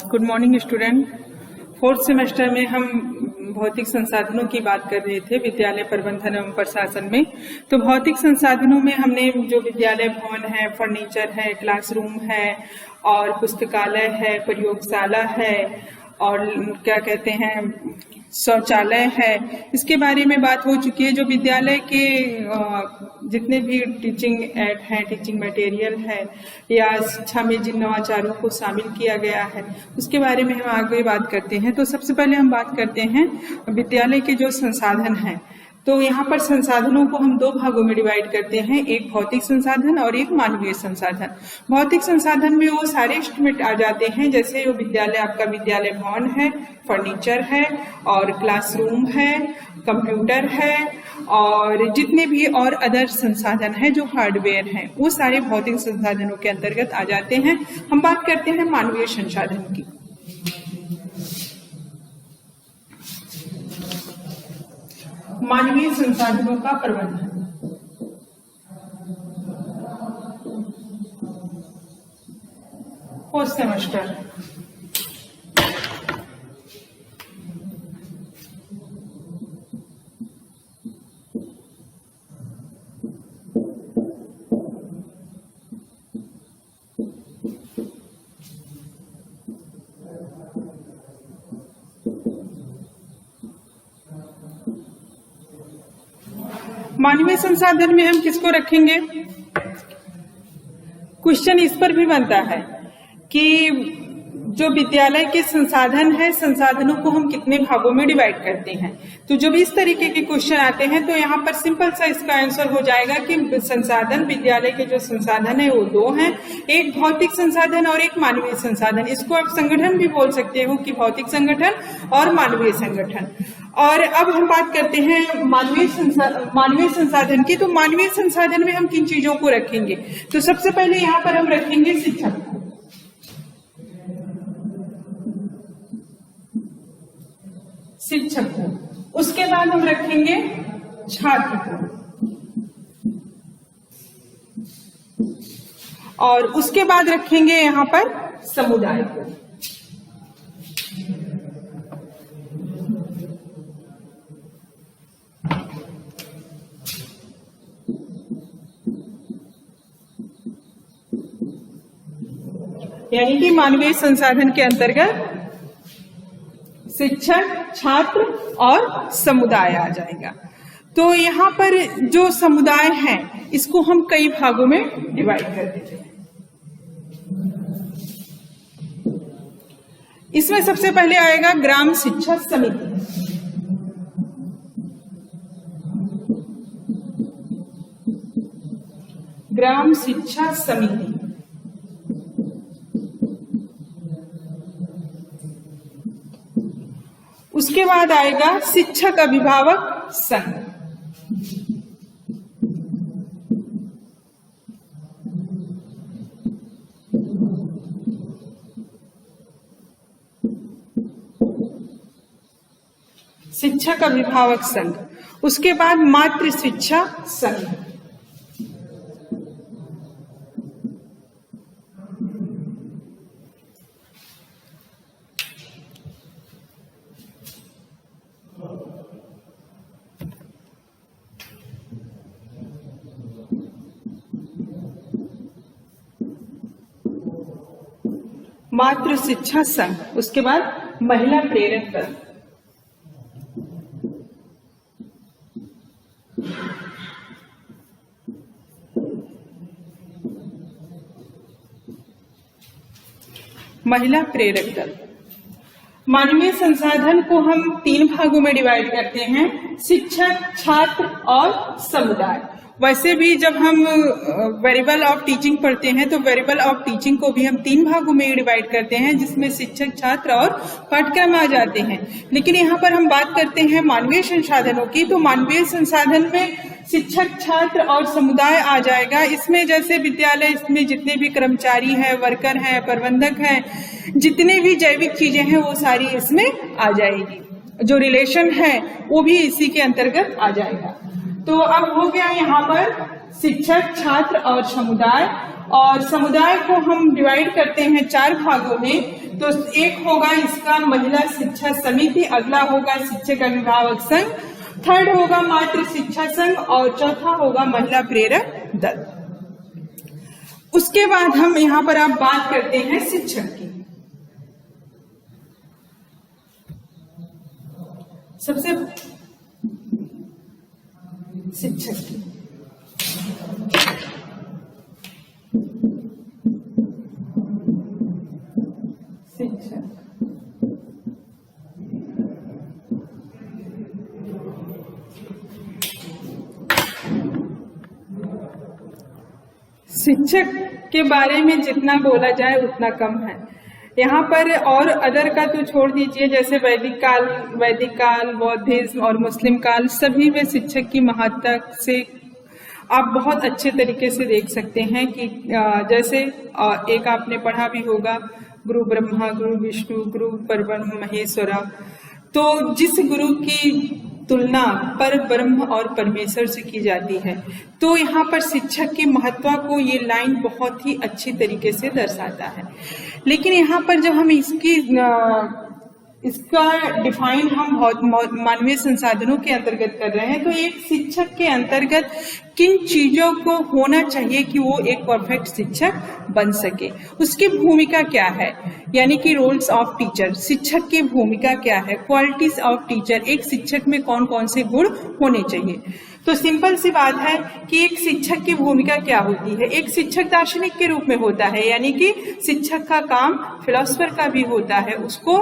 Good morning student. Fourth semester में हम भौतिक संसाधनों की बात कर रहे थे विद्यालय प्रबंधन एवं प्रशासन में। तो भौतिक संसाधनों में हमने जो विद्यालय भवन है, फर्नीचर है, क्लासरूम है और पुस्तकालय है, प्रयोगशाला है और क्या कहते हैं शौचालय है, इसके बारे में बात हो चुकी है। जो विद्यालय के जितने भी टीचिंग एड है, टीचिंग मटेरियल है या शिक्षा में जिन नवाचारों को शामिल किया गया है उसके बारे में हम आगे बात करते हैं। तो सबसे पहले हम बात करते हैं विद्यालय के जो संसाधन हैं। तो यहाँ पर संसाधनों को हम दो भागों में डिवाइड करते हैं, एक भौतिक संसाधन और एक मानवीय संसाधन। भौतिक संसाधन में वो सारे इंस्ट्रूमेंट आ जाते हैं, जैसे वो विद्यालय, आपका विद्यालय भवन है, फर्नीचर है और क्लासरूम है, कंप्यूटर है और जितने भी और अदर संसाधन है जो हार्डवेयर हैं, वो सारे भौतिक संसाधनों के अंतर्गत आ जाते हैं। हम बात करते हैं मानवीय संसाधन की। मानवीय संसाधनों का प्रबंधन। Fourth semester. मानवीय संसाधन में हम किसको रखेंगे? क्वेश्चन इस पर भी बनता है कि जो विद्यालय के संसाधन है, संसाधनों को हम कितने भागों में डिवाइड करते हैं। तो जब इस तरीके के क्वेश्चन आते हैं तो यहाँ पर सिंपल सा इसका आंसर हो जाएगा कि संसाधन, विद्यालय के जो संसाधन है वो दो हैं, एक भौतिक संसाधन और एक मानवीय संसाधन। इसको आप संगठन भी बोल सकते हो कि भौतिक संगठन और मानवीय संगठन। और अब हम बात करते हैं मानवीय संसाधन की। तो मानवीय संसाधन में हम किन चीजों को रखेंगे? तो सबसे पहले यहाँ पर हम रखेंगे शिक्षक को। शिक्षक को, उसके बाद हम रखेंगे छात्र को और उसके बाद रखेंगे यहाँ पर समुदाय को। यानी कि मानवीय संसाधन के अंतर्गत शिक्षक, छात्र और समुदाय आ जाएगा। तो यहाँ पर जो समुदाय है इसको हम कई भागों में डिवाइड कर देते हैं। इसमें सबसे पहले आएगा ग्राम शिक्षा समिति। ग्राम शिक्षा समिति। उसके बाद आएगा शिक्षक अभिभावक संघ। शिक्षक अभिभावक संघ। उसके बाद मातृ शिक्षा संघ। मातृ शिक्षा संघ। उसके बाद महिला प्रेरक दल। महिला प्रेरक दल। मानवीय संसाधन को हम तीन भागों में डिवाइड करते हैं, शिक्षक, छात्र और समुदाय। वैसे भी जब हम वेरिएबल ऑफ टीचिंग पढ़ते हैं तो वेरिएबल ऑफ टीचिंग को भी हम तीन भागों में डिवाइड करते हैं, जिसमें शिक्षक, छात्र और पाठ्यक्रम आ जाते हैं। लेकिन यहाँ पर हम बात करते हैं मानवीय संसाधनों की। तो मानवीय संसाधन में शिक्षक, छात्र और समुदाय आ जाएगा। इसमें जैसे विद्यालय, इसमें जितने भी कर्मचारी हैं, वर्कर हैं, प्रबंधक हैं, जितने भी जैविक चीजें हैं वो सारी इसमें आ जाएगी। जो रिलेशन है वो भी इसी के अंतर्गत आ जाएगा। तो अब हो गया यहाँ पर शिक्षक, छात्र और समुदाय। और समुदाय को हम डिवाइड करते हैं 4 भागों में। तो एक होगा इसका महिला शिक्षा समिति, अगला होगा शिक्षक अभिभावक संघ, थर्ड होगा मातृ शिक्षा संघ और चौथा होगा महिला प्रेरक दल। उसके बाद हम यहाँ पर आप बात करते हैं शिक्षक की। सबसे शिक्षक की शिक्षक के बारे में जितना बोला जाए उतना कम है यहाँ पर। और अदर का तो छोड़ दीजिए, जैसे वैदिक काल, बौद्धिज्म और मुस्लिम काल, सभी में शिक्षक की महत्ता से आप बहुत अच्छे तरीके से देख सकते हैं कि जैसे एक आपने पढ़ा भी होगा, गुरु ब्रह्मा, गुरु विष्णु, गुरु परब्रह्म महेश्वरा। तो जिस गुरु की तुलना पर ब्रह्म और परमेश्वर से की जाती है, तो यहाँ पर शिक्षक की महत्व को ये लाइन बहुत ही अच्छी तरीके से दर्शाता है। लेकिन यहाँ पर जब हम इसका डिफाइन हम मानवीय संसाधनों के अंतर्गत कर रहे हैं, तो एक शिक्षक के अंतर्गत किन चीजों को होना चाहिए कि वो एक परफेक्ट शिक्षक बन सके, उसकी भूमिका क्या है, यानी कि रोल्स ऑफ टीचर, शिक्षक की भूमिका क्या है, क्वालिटीज ऑफ टीचर, एक शिक्षक में कौन कौन से गुण होने चाहिए। तो सिंपल सी बात है कि एक शिक्षक की भूमिका क्या होती है। एक शिक्षक दार्शनिक के रूप में होता है, यानी कि शिक्षक का काम फिलोसफर का भी होता है, उसको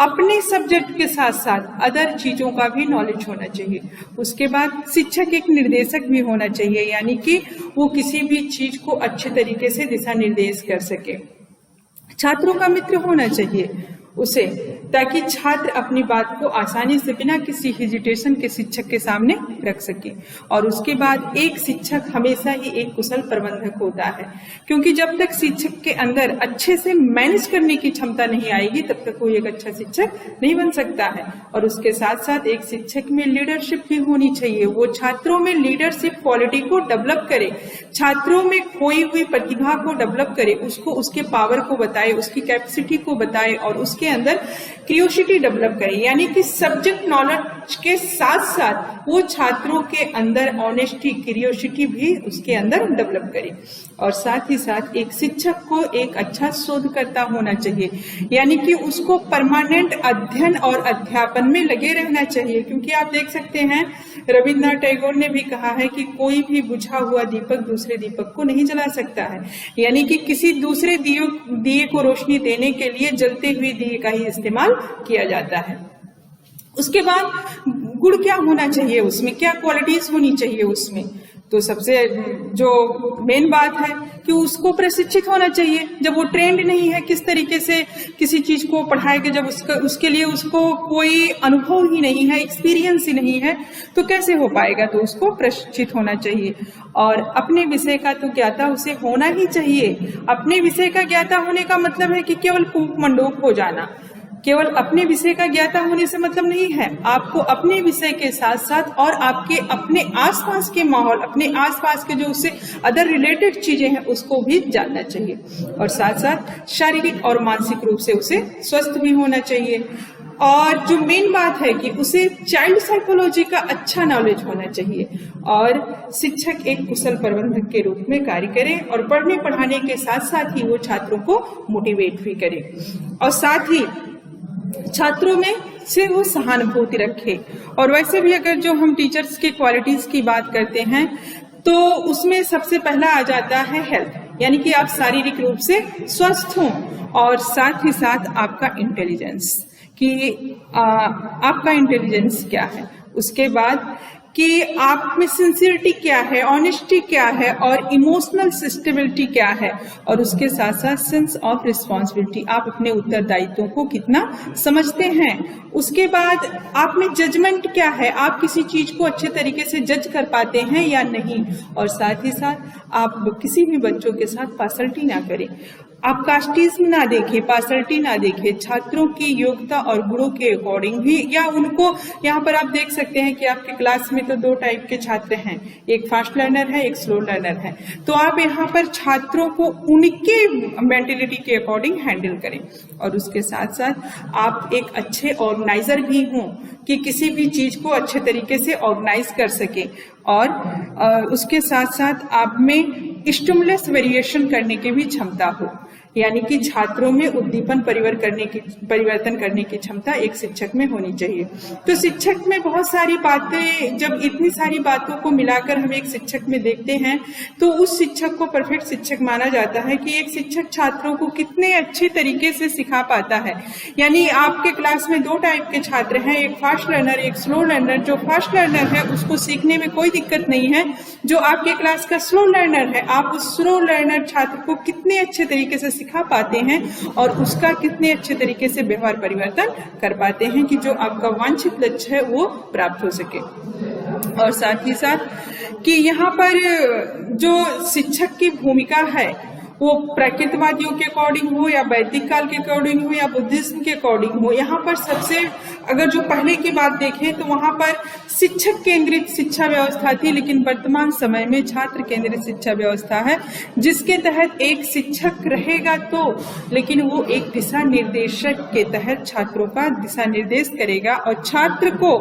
अपने सब्जेक्ट के साथ साथ अदर चीजों का भी नॉलेज होना चाहिए। उसके बाद शिक्षक एक निर्देशक भी होना चाहिए, यानी कि वो किसी भी चीज को अच्छे तरीके से दिशा निर्देश कर सके। छात्रों का मित्र होना चाहिए उसे, ताकि छात्र अपनी बात को आसानी से बिना किसी हेजिटेशन के शिक्षक के सामने रख सके। और उसके बाद एक शिक्षक हमेशा ही एक कुशल प्रबंधक होता है, क्योंकि जब तक शिक्षक के अंदर अच्छे से मैनेज करने की क्षमता नहीं आएगी तब तक कोई एक अच्छा शिक्षक नहीं बन सकता है। और उसके साथ साथ एक शिक्षक में लीडरशिप भी होनी चाहिए, वो छात्रों में लीडरशिप क्वालिटी को डेवलप करे, छात्रों में खोई हुई प्रतिभा को डेवलप करे, उसको उसके पावर को बताए, उसकी कैपेसिटी को बताए और उसके अंदर क्यूरियोसिटी डेवलप करे, यानी कि सब्जेक्ट नॉलेज के साथ साथ वो छात्रों के अंदर ऑनेस्टी, क्यूरियोसिटी भी उसके अंदर डेवलप करे। और साथ ही साथ एक शिक्षक को एक अच्छा शोधकर्ता होना चाहिए, यानी कि उसको परमानेंट अध्ययन और अध्यापन में लगे रहना चाहिए। क्योंकि आप देख सकते हैं रविन्द्रनाथ टैगोर ने भी कहा है कि कोई भी बुझा हुआ दीपक दूसरे दीपक को नहीं जला सकता है, यानी कि किसी दूसरे दिए को रोशनी देने के लिए जलते हुए दिए का ही इस्तेमाल किया जाता है। उसके बाद गुण क्या होना चाहिए उसमें, क्या क्वालिटीज होनी चाहिए उसमें, तो सबसे जो मेन बात है कि उसको प्रशिक्षित होना चाहिए। जब वो ट्रेंड नहीं है किस तरीके से किसी चीज को पढ़ाएगा, जब उसके लिए उसको कोई अनुभव ही नहीं है, एक्सपीरियंस ही नहीं है, तो कैसे हो पाएगा, तो उसको प्रशिक्षित होना चाहिए। और अपने विषय का तो ज्ञाता उसे होना ही चाहिए। अपने विषय का ज्ञाता होने का मतलब है कि केवल कूप मंडूक हो जाना, केवल अपने विषय का ज्ञाता होने से मतलब नहीं है। आपको अपने विषय के साथ साथ और आपके अपने आसपास के माहौल, अपने आसपास के जो उससे अदर रिलेटेड चीजें हैं उसको भी जानना चाहिए। और साथ साथ शारीरिक और मानसिक रूप से उसे स्वस्थ भी होना चाहिए। और जो मेन बात है कि उसे चाइल्ड साइकोलॉजी का अच्छा नॉलेज होना चाहिए। और शिक्षक एक कुशल प्रबंधक के रूप में कार्य करे और पढ़ने पढ़ाने के साथ साथ ही वो छात्रों को मोटिवेट भी करे और साथ ही छात्रों में से वो सहानुभूति रखे। और वैसे भी अगर जो हम टीचर्स की क्वालिटीज की बात करते हैं तो उसमें सबसे पहला आ जाता है हेल्थ, यानी कि आप शारीरिक रूप से स्वस्थ हों और साथ ही साथ आपका इंटेलिजेंस, कि आपका इंटेलिजेंस क्या है, उसके बाद कि आप में सिंसियरिटी क्या है, ऑनेस्टी क्या है और इमोशनल स्टेबिलिटी क्या है, और उसके साथ साथ सेंस ऑफ रिस्पॉन्सिबिलिटी, आप अपने उत्तरदायित्वों को कितना समझते हैं। उसके बाद आप में जजमेंट क्या है, आप किसी चीज को अच्छे तरीके से जज कर पाते हैं या नहीं, और साथ ही साथ आप किसी भी बच्चों के साथ पार्शलिटी ना करें। आप कास्टिज्म ना देखें, पार्शलिटी ना देखें, छात्रों की योग्यता और गुणों के अकॉर्डिंग भी, या उनको यहाँ पर आप देख सकते हैं कि आपके क्लास में तो 2 टाइप के छात्र हैं, एक फास्ट लर्नर है, एक स्लो लर्नर है। तो आप यहाँ पर छात्रों को उनके मेंटेलिटी के अकॉर्डिंग हैंडल करें, और उसके साथ साथ आप एक अच्छे ऑर्गेनाइजर भी हों कि किसी भी चीज को अच्छे तरीके से ऑर्गेनाइज कर सके, और उसके साथ साथ आप में स्टिमुलस वेरिएशन करने की भी क्षमता हो, यानी कि छात्रों में उद्दीपन परिवर्तन करने की क्षमता एक शिक्षक में होनी चाहिए। तो शिक्षक में बहुत सारी बातें, जब इतनी सारी बातों को मिलाकर हम एक शिक्षक में देखते हैं तो उस शिक्षक को परफेक्ट शिक्षक माना जाता है कि एक शिक्षक छात्रों को कितने अच्छे तरीके से सिखा पाता है। यानी आपके क्लास में 2 टाइप के छात्र हैं, एक फास्ट लर्नर, एक स्लो लर्नर। जो फास्ट लर्नर है उसको सीखने में कोई दिक्कत नहीं है, जो आपके क्लास का स्लो लर्नर है, आप उस स्लो लर्नर छात्र को कितने अच्छे तरीके से सिखा पाते हैं और उसका कितने अच्छे तरीके से व्यवहार परिवर्तन कर पाते हैं कि जो आपका वांछित लक्ष्य है वो प्राप्त हो सके। और साथ ही साथ कि यहाँ पर जो शिक्षक की भूमिका है वो प्राकृतवादियों के अकॉर्डिंग हो या वैदिक काल के अकॉर्डिंग हो या बुद्धिज्म के अकॉर्डिंग हो, यहाँ पर सबसे अगर जो पहले की बात देखें तो वहां पर शिक्षक केंद्रित शिक्षा व्यवस्था थी, लेकिन वर्तमान समय में छात्र केंद्रित शिक्षा व्यवस्था है, जिसके तहत एक शिक्षक रहेगा तो, लेकिन वो एक दिशा निर्देशक के तहत छात्रों का दिशा निर्देश करेगा, और छात्र को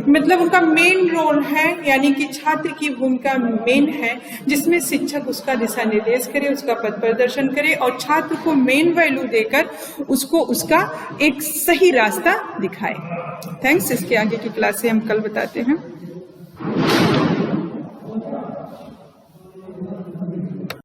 मतलब उनका मेन रोल है, यानी कि छात्र की भूमिका मेन है, जिसमें शिक्षक उसका दिशा निर्देश करे, उसका पथ प्रदर्शन करे और छात्र को मेन वैल्यू देकर उसको उसका एक सही रास्ता दिखाए। थैंक्स। इसके आगे की क्लास से हम कल बताते हैं।